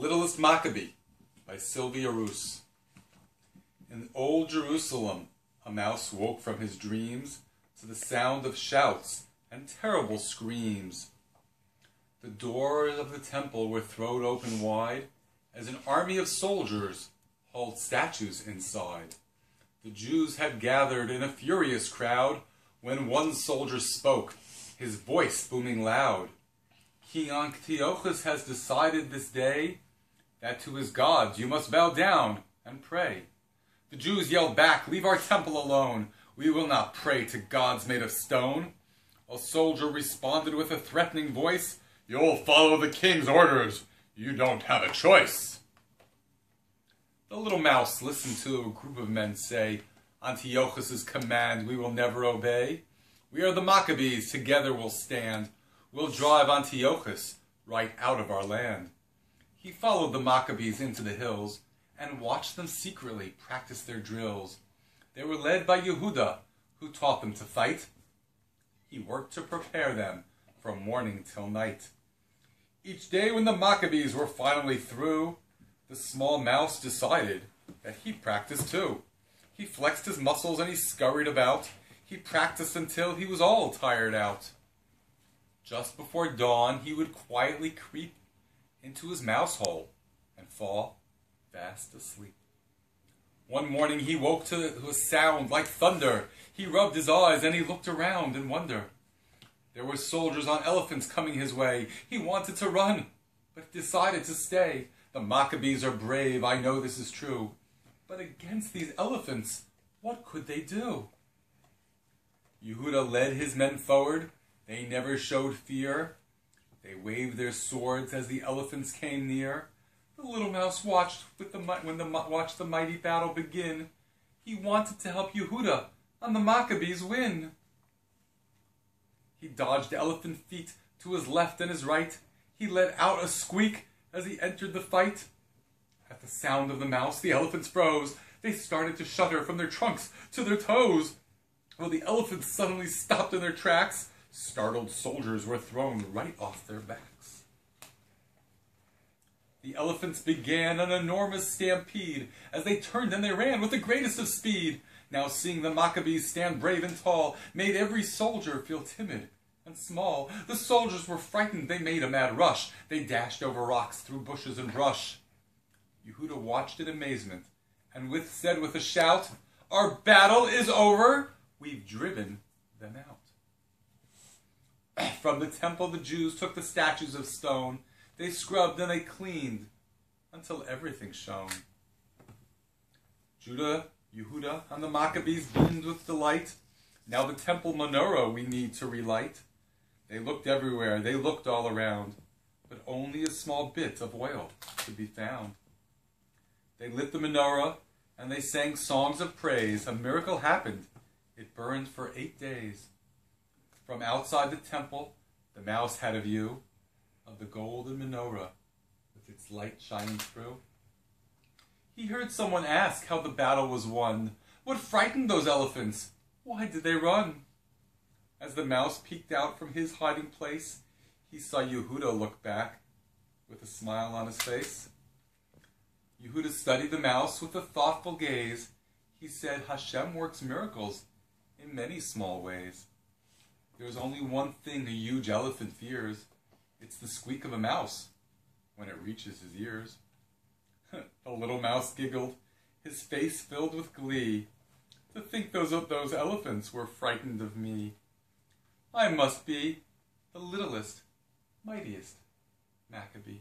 Littlest Maccabee by Sylvia Roos. In old Jerusalem, a mouse woke from his dreams to the sound of shouts and terrible screams. The doors of the temple were thrown open wide as an army of soldiers hauled statues inside. The Jews had gathered in a furious crowd when one soldier spoke, his voice booming loud. King Antiochus has decided this day that to his gods you must bow down and pray. The Jews yelled back, "Leave our temple alone. We will not pray to gods made of stone." A soldier responded with a threatening voice, "You'll follow the king's orders. You don't have a choice." The little mouse listened to a group of men say, "Antiochus' command we will never obey. We are the Maccabees, together we'll stand. We'll drive Antiochus right out of our land." He followed the Maccabees into the hills and watched them secretly practice their drills. They were led by Yehuda, who taught them to fight. He worked to prepare them from morning till night. Each day when the Maccabees were finally through, the small mouse decided that he'd practice too. He flexed his muscles and he scurried about. He practiced until he was all tired out. Just before dawn, he would quietly creep into his mouse hole and fall fast asleep. One morning he woke to a sound like thunder. He rubbed his eyes and he looked around in wonder. There were soldiers on elephants coming his way. He wanted to run, but decided to stay. The Maccabees are brave, I know this is true. But against these elephants, what could they do? Yehuda led his men forward. They never showed fear. They waved their swords as the elephants came near. The little mouse watched watched the mighty battle begin. He wanted to help Yehuda and the Maccabees win. He dodged elephant feet to his left and his right. He let out a squeak as he entered the fight. At the sound of the mouse, the elephants froze. They started to shudder from their trunks to their toes. Well, the elephants suddenly stopped in their tracks. Startled soldiers were thrown right off their backs. The elephants began an enormous stampede as they turned and they ran with the greatest of speed. Now seeing the Maccabees stand brave and tall made every soldier feel timid and small. The soldiers were frightened. They made a mad rush. They dashed over rocks, through bushes and brush. Yehuda watched in amazement and said with a shout, "Our battle is over. We've driven them out." From the temple the Jews took the statues of stone. They scrubbed and they cleaned until everything shone. Yehuda and the Maccabees beamed with delight. Now the temple menorah we need to relight. They looked everywhere, they looked all around, but only a small bit of oil could be found. They lit the menorah and they sang songs of praise. A miracle happened. It burned for 8 days. From outside the temple, the mouse had a view of the golden menorah with its light shining through. He heard someone ask how the battle was won. What frightened those elephants? Why did they run? As the mouse peeked out from his hiding place, he saw Yehuda look back with a smile on his face. Yehuda studied the mouse with a thoughtful gaze. He said, "Hashem works miracles in many small ways. There's only one thing a huge elephant fears. It's the squeak of a mouse when it reaches his ears." The little mouse giggled, his face filled with glee. To think those elephants were frightened of me. I must be the littlest, mightiest Maccabee.